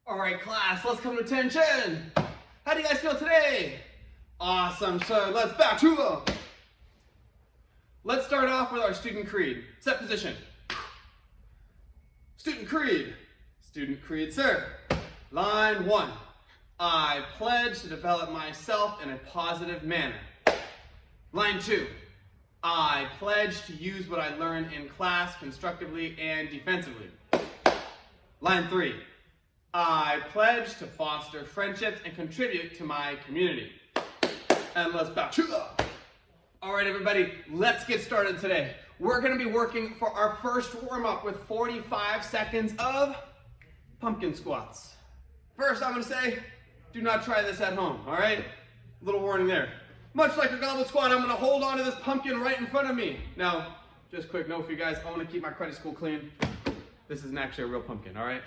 All right, class, let's come to attention. How do you guys feel today? Awesome, so let's back to up. Let's start off with our student creed. Set position. Student creed. Student creed, sir. Line 1. I pledge to develop myself in a positive manner. Line 2. I pledge to use what I learn in class constructively and defensively. Line 3. I pledge to foster friendships and contribute to my community. And let's back to up. All right, everybody, let's get started today. We're going to be working for our first warm-up with 45 seconds of pumpkin squats. First, I'm going to say, do not try this at home, all right? Little warning there. Much like a goblet squat, I'm going to hold on to this pumpkin right in front of me. Now, just a quick note for you guys, I want to keep my credit school clean. This isn't actually a real pumpkin, all right?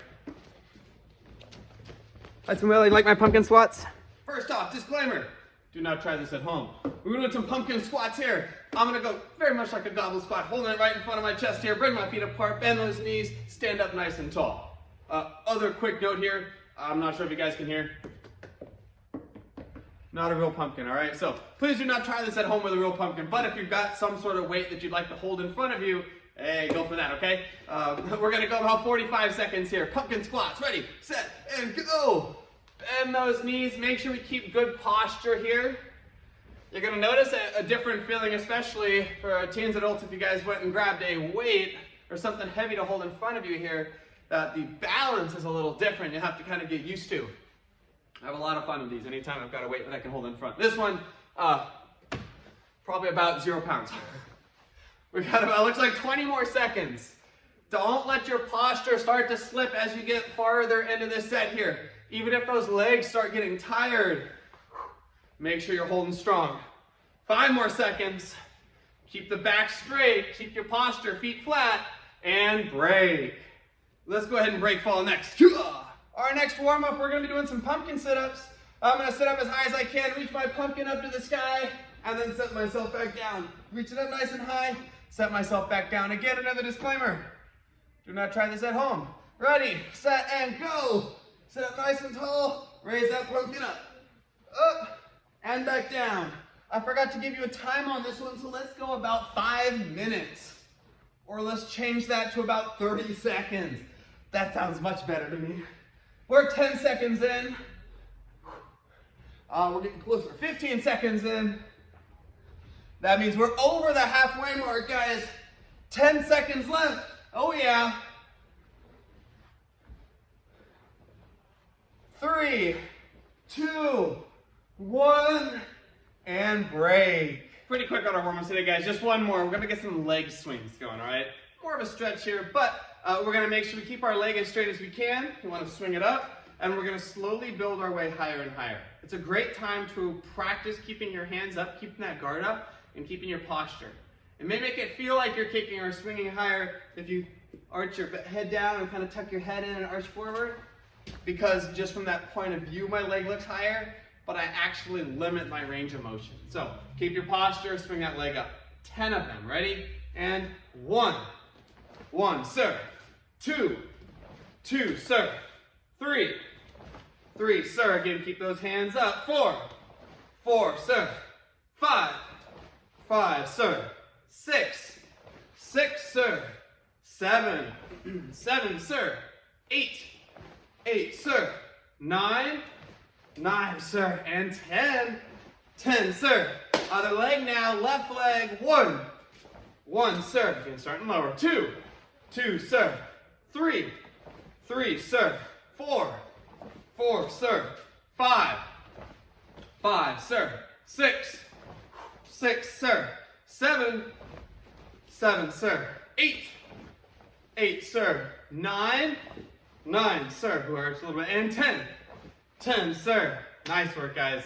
Hi, Samuel, you like my pumpkin squats? First off, disclaimer. Do not try this at home. We're going to do some pumpkin squats here. I'm going to go very much like a goblet squat, holding it right in front of my chest here. Bring my feet apart, bend those knees, stand up nice and tall. Other quick note here. I'm not sure if you guys can hear. Not a real pumpkin, all right? So please do not try this at home with a real pumpkin. But if you've got some sort of weight that you'd like to hold in front of you, hey, go for that, okay? We're going to go about 45 seconds here. Pumpkin squats. Ready, set, and go. Bend those knees. Make sure we keep good posture here. You're going to notice a different feeling, especially for teens, adults, if you guys went and grabbed a weight or something heavy to hold in front of you here, that the balance is a little different. You have to kind of get used to. I have a lot of fun with these anytime I've got a weight that I can hold in front. This one, probably about 0 pounds. We've got about, looks like 20 more seconds. Don't let your posture start to slip as you get farther into this set here. Even if those legs start getting tired, make sure you're holding strong. 5 more seconds. Keep the back straight, keep your posture, feet flat, and break. Let's go ahead and break fall next. Our next warm-up, we're going to be doing some pumpkin sit-ups. I'm going to sit up as high as I can, reach my pumpkin up to the sky, and then set myself back down. Reach it up nice and high, set myself back down. Again, another disclaimer. Do not try this at home. Ready, set, and go. Sit up nice and tall, raise that pumpkin up, and back down. I forgot to give you a time on this one, so let's go about 5 minutes. Or let's change that to about 30 seconds. That sounds much better to me. We're 10 seconds in. We're getting closer. 15 seconds in. That means we're over the halfway mark, guys. 10 seconds left. Oh yeah. 3, 2, 1, and break. Pretty quick on our warm-ups today, guys. Just one more. We're going to get some leg swings going, all right? More of a stretch here, but we're going to make sure we keep our leg as straight as we can. We want to swing it up, and we're going to slowly build our way higher and higher. It's a great time to practice keeping your hands up, keeping that guard up, and keeping your posture. It may make it feel like you're kicking or swinging higher if you arch your head down and kind of tuck your head in and arch forward, because just from that point of view, my leg looks higher, but I actually limit my range of motion. So keep your posture, swing that leg up. 10 of them, ready? And 1, 1, sir. 2, 2, sir. 3, 3, sir. Again, keep those hands up. 4, 4, sir. 5, 5, sir. 6, 6, sir. 7, 7, sir. 8, 8, sir. 9, 9, sir. And 10, 10, sir. Other leg now, left leg. 1, 1, sir. Again, starting lower. 2, 2, sir. 3, 3, sir. 4, 4, sir. 5, 5, sir. 6, 6, sir. 7, 7, sir. 8, 8, sir. 9, 9, sir. Who hurts a little bit. And 10, 10, sir. Nice work, guys.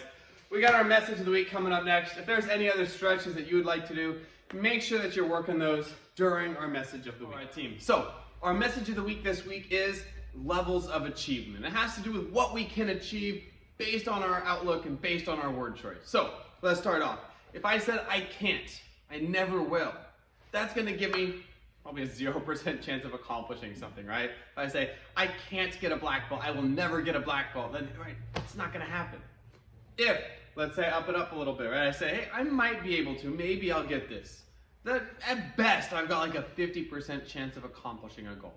We got our message of the week coming up next. If there's any other stretches that you would like to do, make sure that you're working those during our message of the week. All right, team. So our message of the week this week is levels of achievement. It has to do with what we can achieve based on our outlook and based on our word choice. So let's start off. If I said I can't, I never will, that's going to give me probably a 0% chance of accomplishing something, right? If I say, I can't get a black belt, I will never get a black belt, then right, it's not gonna happen. If, let's say, up it up a little bit, right? I say, hey, I might be able to, maybe I'll get this. Then at best, I've got like a 50% chance of accomplishing a goal.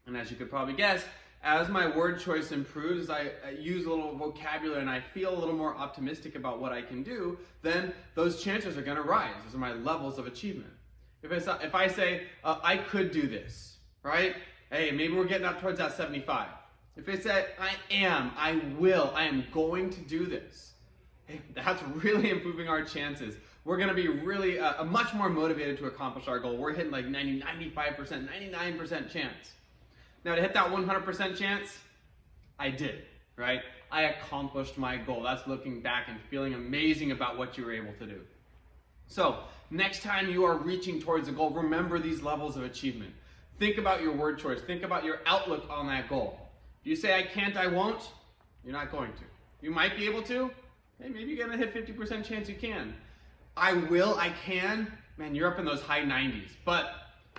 And as you could probably guess, as my word choice improves, as I use a little vocabulary and I feel a little more optimistic about what I can do, then those chances are gonna rise. Those are my levels of achievement. If I say, I could do this, right? Hey, maybe we're getting up towards that 75. If I say, I will, I am going to do this, hey, that's really improving our chances. We're gonna be really much more motivated to accomplish our goal. We're hitting like 90, 95%, 99% chance. Now to hit that 100% chance, I did, right? I accomplished my goal. That's looking back and feeling amazing about what you were able to do. So next time you are reaching towards a goal, remember these levels of achievement. Think about your word choice. Think about your outlook on that goal. If you say, I can't, I won't, you're not going to. You might be able to. Hey, maybe you're gonna hit 50% chance you can. I will, I can, man, you're up in those high 90s. But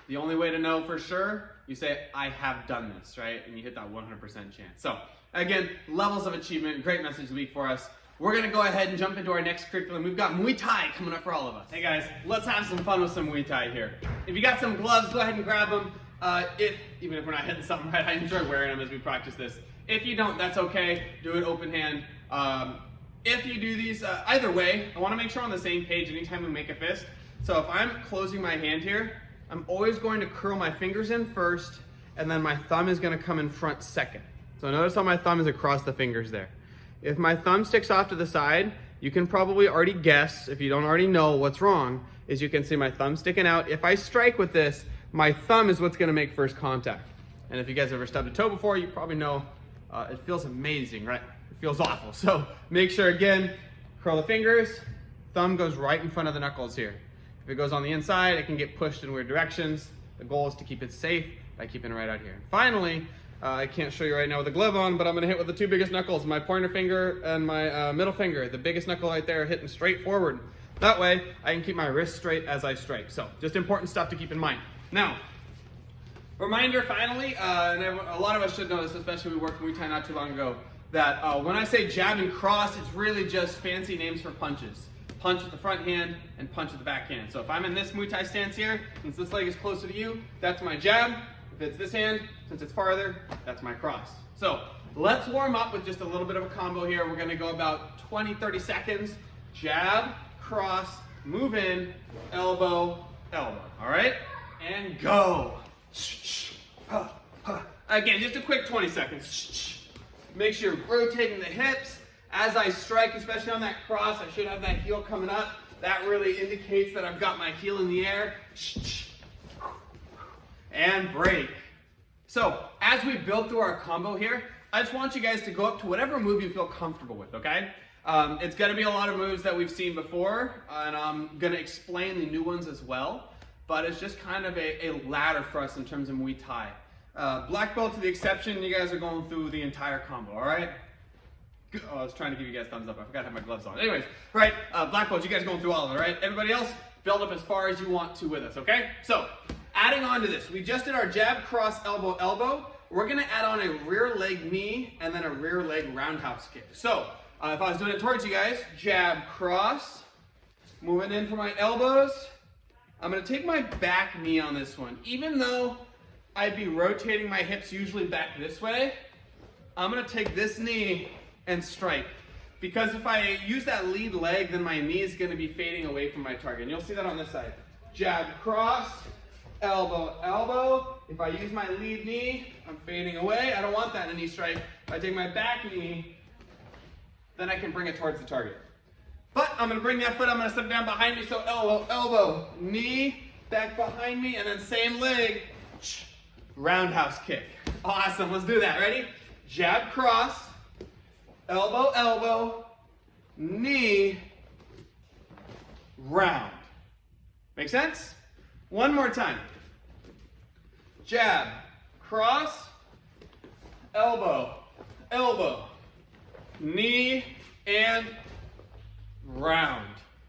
the only way to know for sure, you say, I have done this, right? And you hit that 100% chance. So again, levels of achievement, great message of the week for us. We're gonna go ahead and jump into our next curriculum. We've got Muay Thai coming up for all of us. Hey guys, let's have some fun with some Muay Thai here. If you got some gloves, go ahead and grab them. Even if we're not hitting something right, I enjoy wearing them as we practice this. If you don't, that's okay. Do it open hand. If you do these, either way, I wanna make sure we're on the same page anytime we make a fist. So if I'm closing my hand here, I'm always going to curl my fingers in first, and then my thumb is gonna come in front second. So notice how my thumb is across the fingers there. If my thumb sticks off to the side, you can probably already guess, if you don't already know what's wrong, is you can see my thumb sticking out. If I strike with this, my thumb is what's gonna make first contact. And if you guys ever stubbed a toe before, you probably know it feels amazing, right? It feels awful. So make sure, again, curl the fingers, thumb goes right in front of the knuckles here. If it goes on the inside, it can get pushed in weird directions. The goal is to keep it safe by keeping it right out here. And finally, I can't show you right now with the glove on, but I'm gonna hit with the two biggest knuckles, my pointer finger and my middle finger. The biggest knuckle right there hitting straight forward. That way, I can keep my wrist straight as I strike. So just important stuff to keep in mind. Now, reminder finally, and a lot of us should know this, especially we worked Muay Thai not too long ago, that when I say jab and cross, it's really just fancy names for punches. Punch with the front hand and punch with the back hand. So if I'm in this Muay Thai stance here, since this leg is closer to you, that's my jab. If it's this hand, since it's farther, that's my cross. So let's warm up with just a little bit of a combo here. We're gonna go about 20, 30 seconds. Jab, cross, move in, elbow, elbow. All right? And go. Again, just a quick 20 seconds. Make sure you're rotating the hips. As I strike, especially on that cross, I should have that heel coming up. That really indicates that I've got my heel in the air. And break. So, as we build through our combo here, I just want you guys to go up to whatever move you feel comfortable with, okay? It's gonna be a lot of moves that we've seen before, and I'm gonna explain the new ones as well, but it's just kind of a ladder for us in terms of Muay Thai. Black belt to the exception, you guys are going through the entire combo, all right? Oh, I was trying to give you guys thumbs up. I forgot to have my gloves on. Anyways, right, black belt, you guys going through all of it, right? Everybody else, build up as far as you want to with us, okay? So, adding on to this, we just did our jab, cross, elbow, elbow. We're gonna add on a rear leg knee and then a rear leg roundhouse kick. So, if I was doing it towards you guys, jab, cross, moving in for my elbows. I'm gonna take my back knee on this one. Even though I'd be rotating my hips usually back this way, I'm gonna take this knee and strike. Because if I use that lead leg, then my knee is gonna be fading away from my target. And you'll see that on this side. Jab, cross, elbow, elbow. If I use my lead knee, I'm fading away. I don't want that in a knee strike. If I take my back knee, then I can bring it towards the target. But I'm gonna bring that foot, I'm gonna step down behind me, so elbow, elbow, knee, back behind me, and then same leg, roundhouse kick. Awesome, let's do that, ready? Jab, cross, elbow, elbow, knee, round. Make sense? One more time. Jab, cross, elbow, elbow, knee, and round.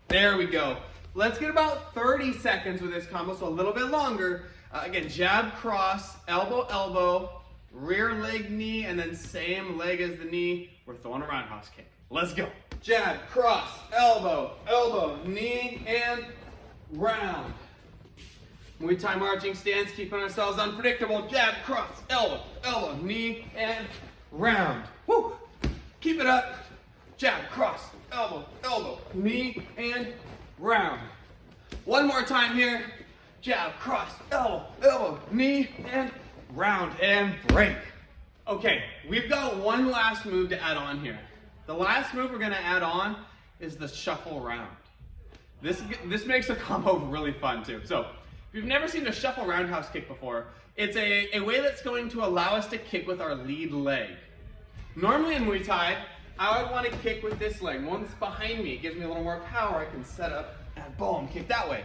There we go. let's get about 30 seconds with this combo, so a little bit longer. Again, jab, cross, elbow, elbow, rear leg, knee, and then same leg as the knee. We're throwing a roundhouse kick. Let's go. Jab, cross, elbow, elbow, knee, and round. Muay Thai marching stance, keeping ourselves unpredictable. Jab, cross, elbow, elbow, knee, and round. Woo! Keep it up. Jab, cross, elbow, elbow, knee, and round. One more time here. Jab, cross, elbow, elbow, knee, and round, and break. Okay, we've got one last move to add on here. The last move we're gonna add on is the shuffle round. This makes the combo really fun too. So, if you've never seen a shuffle roundhouse kick before, it's a way that's going to allow us to kick with our lead leg. Normally in Muay Thai, I would want to kick with this leg. Once behind me, it gives me a little more power. I can set up and boom, kick that way.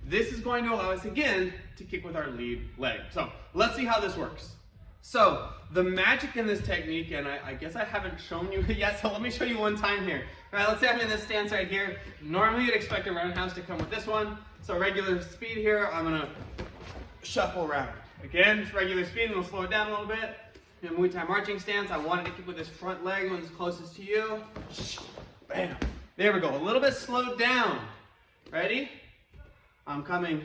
This is going to allow us again to kick with our lead leg. So let's see how this works. So the magic in this technique, and I guess I haven't shown you yet, so let me show you one time here. All right, let's say I'm in this stance right here. Normally you'd expect a roundhouse to come with this one. So regular speed here, I'm gonna shuffle round. Again, just regular speed, and we'll slow it down a little bit. In Muay Thai marching stance, I wanted to kick with this front leg when it's closest to you. Bam. There we go, a little bit slowed down. Ready? I'm coming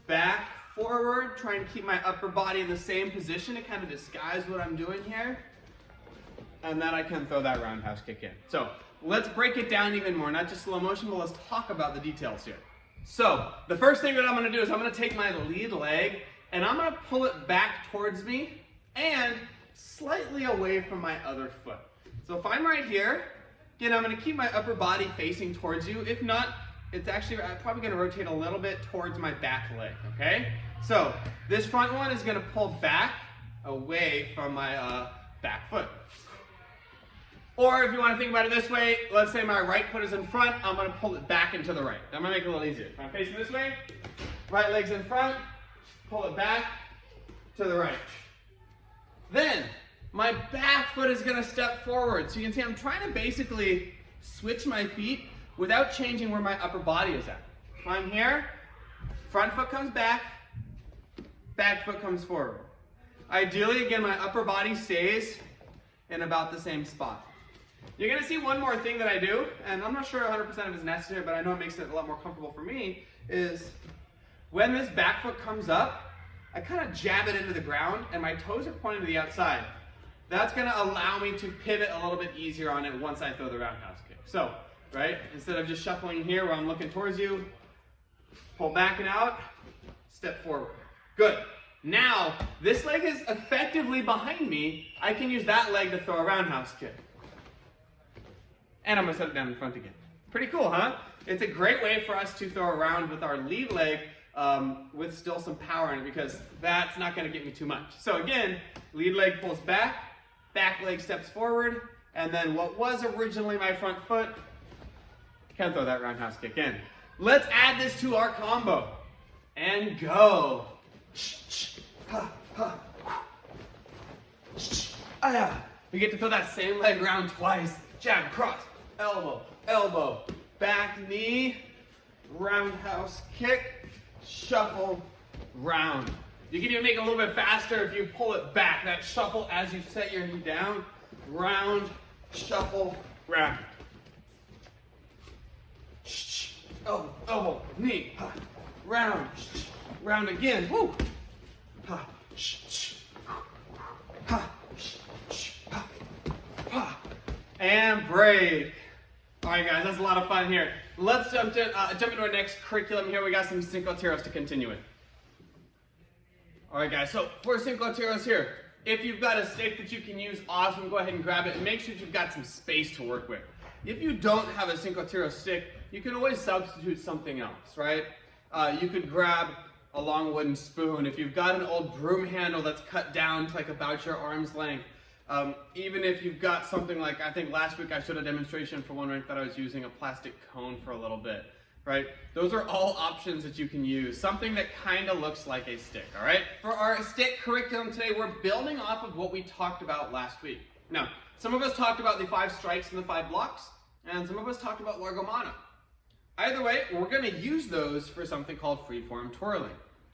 back, forward, trying to keep my upper body in the same position to kind of disguise what I'm doing here. And then I can throw that roundhouse kick in. So let's break it down even more, not just slow motion, but let's talk about the details here. So the first thing that I'm gonna do is I'm gonna take my lead leg and I'm gonna pull it back towards me and slightly away from my other foot. So if I'm right here, again, I'm gonna keep my upper body facing towards you. If not, it's actually probably gonna rotate a little bit towards my back leg, okay? So this front one is gonna pull back away from my back foot. Or if you wanna think about it this way, let's say my right foot is in front, I'm gonna pull it back into the right. I'm gonna make it a little easier. If I'm facing this way, right leg's in front, pull it back to the right. Then, my back foot is gonna step forward. So you can see I'm trying to basically switch my feet without changing where my upper body is at. If I'm here, front foot comes back foot comes forward. Ideally, again, my upper body stays in about the same spot. You're gonna see one more thing that I do, and I'm not sure 100% if it's necessary, but I know it makes it a lot more comfortable for me, is when this back foot comes up, I kind of jab it into the ground and my toes are pointing to the outside. That's gonna allow me to pivot a little bit easier on it once I throw the roundhouse kick. So, right, instead of just shuffling here where I'm looking towards you, pull back and out, step forward. Good. Now, this leg is effectively behind me. I can use that leg to throw a roundhouse kick. And I'm gonna set it down in front again. Pretty cool, huh? It's a great way for us to throw around with our lead leg with still some power in it, because that's not gonna get me too much. So again, lead leg pulls back leg steps forward, and then what was originally my front foot, can throw that roundhouse kick in. Let's add this to our combo. And go. We get to throw that same leg round twice. Jab, cross, elbow, elbow, back knee, roundhouse kick, shuffle, round. You can even make it a little bit faster if you pull it back. That shuffle as you set your knee down. Round, shuffle, round. Elbow, elbow, knee, round, round again. Woo. And break. All right, guys, that's a lot of fun here. Let's jump into our next curriculum here. We got some Cinco Tiros to continue with. All right, guys, so for Cinco Tiros here, if you've got a stick that you can use, awesome, go ahead and grab it and make sure you've got some space to work with. If you don't have a Cinco Tiros stick, you can always substitute something else, right? You could grab a long wooden spoon. If you've got an old broom handle that's cut down to like about your arm's length, even if you've got something like, I think last week I showed a demonstration for one rank that I was using a plastic cone for a little bit, right? Those are all options that you can use. Something that kind of looks like a stick, all right? For our stick curriculum today, we're building off of what we talked about last week. Now, some of us talked about the 5 strikes and the 5 blocks, and some of us talked about Largo Mano. Either way, we're going to use those for something called freeform twirling.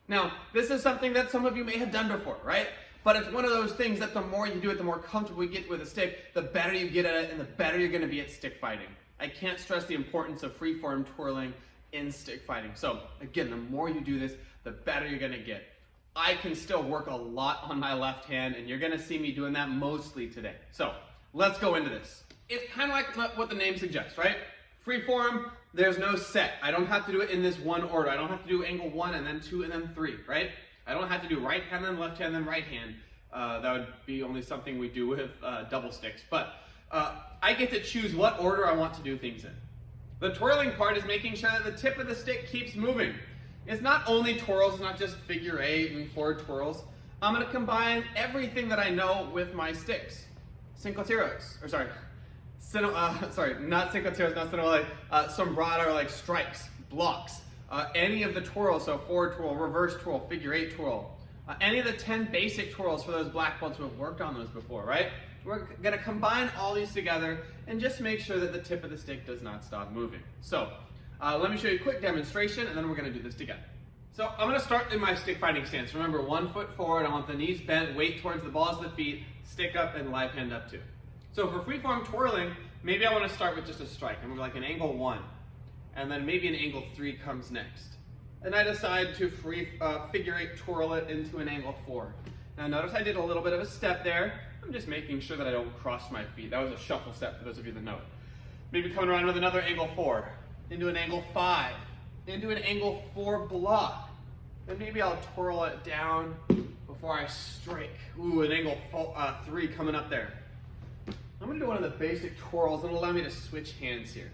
Now, this is something that some of you may have done before, right? But it's one of those things that the more you do it, the more comfortable you get with a stick, the better you get at it, and the better you're going to be at stick fighting. I can't stress the importance of freeform twirling in stick fighting. So again, the more you do this, the better you're going to get. I can still work a lot on my left hand, and you're going to see me doing that mostly today. So let's go into this. It's kind of like what the name suggests, right? Freeform, there's no set. I don't have to do it in this one order. I don't have to do angle 1 and then 2 and then 3, right? I don't have to do right hand, then left hand, then right hand. That would be only something we do with double sticks. But I get to choose what order I want to do things in. The twirling part is making sure that the tip of the stick keeps moving. It's not only twirls, it's not just figure 8 and forward twirls. I'm going to combine everything that I know with my sticks. Cinco tiros, or sorry, not cinco tiros, not cinco, sombrado, or like strikes, blocks. Any of the twirls, so forward twirl, reverse twirl, figure 8 twirl. Any of the 10 basic twirls for those black belts who have worked on those before, right? We're going to combine all these together and just make sure that the tip of the stick does not stop moving. So let me show you a quick demonstration, and then we're going to do this together. So I'm going to start in my stick fighting stance. Remember, 1 foot forward, I want the knees bent, weight towards the balls of the feet, stick up and live hand up too. So for freeform twirling, maybe I want to start with just a strike. I'm going to go like an angle 1, and then maybe an angle 3 comes next. And I decide to figure 8 twirl it into an angle 4. Now notice I did a little bit of a step there. I'm just making sure that I don't cross my feet. That was a shuffle step for those of you that know it. Maybe coming around with another angle 4, into an angle 5, into an angle 4 block. Then maybe I'll twirl it down before I strike. Ooh, an angle 3 coming up there. I'm going to do one of the basic twirls and it'll allow me to switch hands here.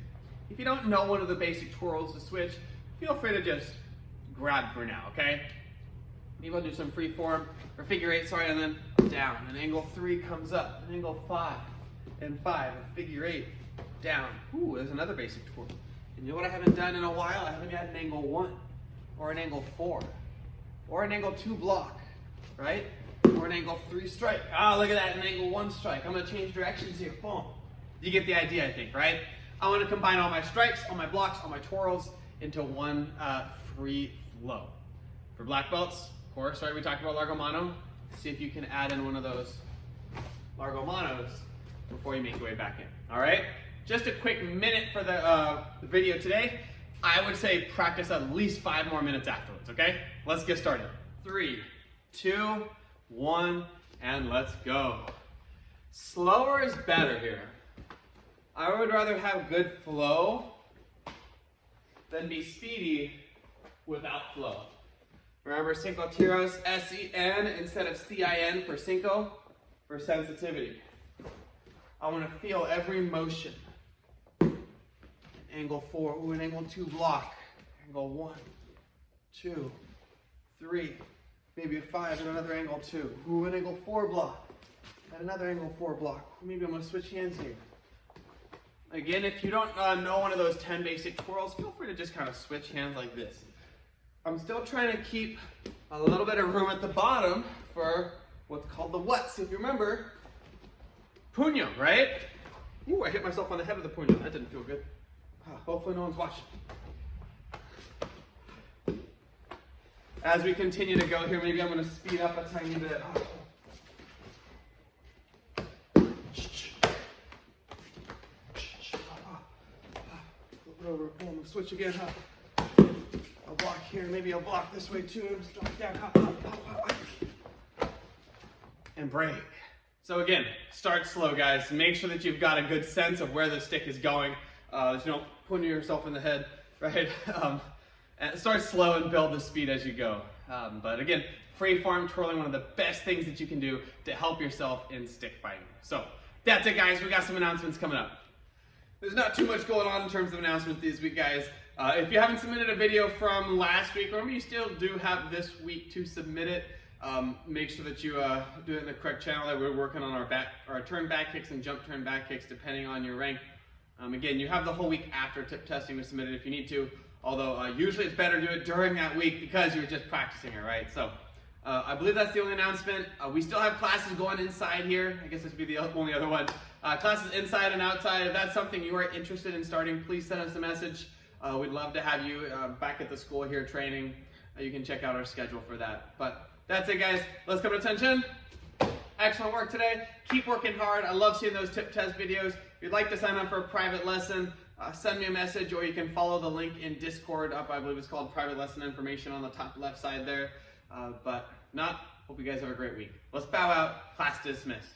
If you don't know one of the basic twirls to switch, feel free to just grab for now, okay? Maybe I'll do some freeform, or figure 8, sorry, and then down. An angle 3 comes up, an angle 5, and 5, a figure 8, down. Ooh, there's another basic twirl. And you know what I haven't done in a while? I haven't had an angle 1, or an angle 4, or an angle 2 block, right? Or an angle 3 strike. Ah, look at that, an angle 1 strike. I'm gonna change directions here, boom. You get the idea, I think, right? I wanna combine all my strikes, all my blocks, all my twirls into one free flow. For black belts, of course, right, we talked about largo mano. See if you can add in one of those largo manos before you make your way back in, all right? Just a quick minute for the video today. I would say practice at least 5 more minutes afterwards, okay? Let's get started. 3, 2, 1, and let's go. Slower is better here. I would rather have good flow than be speedy without flow. Remember Cinco tiros, S-E-N instead of C-I-N for cinco, for sensitivity. I want to feel every motion. Angle 4, ooh, an angle 2 block. Angle 1, 2, 3, maybe a 5 and another angle 2. Ooh, an angle 4 block. And another angle 4 block. Maybe I'm going to switch hands here. Again, if you don't know one of those 10 basic twirls, feel free to just kind of switch hands like this. I'm still trying to keep a little bit of room at the bottom for what's called the what's. If you remember, puño, right? Ooh, I hit myself on the head with the puño. That didn't feel good. Hopefully no one's watching. As we continue to go here, maybe I'm going to speed up a tiny bit. Over, boom, switch again. I'll block here, maybe I'll block this way too. Just drop down, and break. So again, start slow, guys. Make sure that you've got a good sense of where the stick is going. You don't put yourself in the head, right? And start slow and build the speed as you go. But again, freeform twirling, one of the best things that you can do to help yourself in stick fighting. So that's it, guys. We got some announcements coming up. There's not too much going on in terms of announcements this week, guys. If you haven't submitted a video from last week, remember you still do have this week to submit it. Make sure that you do it in the correct channel. That we're working on our turn back kicks and jump turn back kicks depending on your rank. Again, you have the whole week after tip testing to submit it if you need to. Although usually it's better to do it during that week because you're just practicing it, right? So I believe that's the only announcement. We still have classes going inside here. I guess this would be the only other one. Classes inside and outside. If that's something you are interested in starting, please send us a message. We'd love to have you back at the school here training. You can check out our schedule for that. But that's it, guys. Let's come to attention. Excellent work today. Keep working hard. I love seeing those tip test videos. If you'd like to sign up for a private lesson, send me a message, or you can follow the link in Discord up. I believe it's called Private Lesson Information on the top left side there. But if not, hope you guys have a great week. Let's bow out. Class dismissed.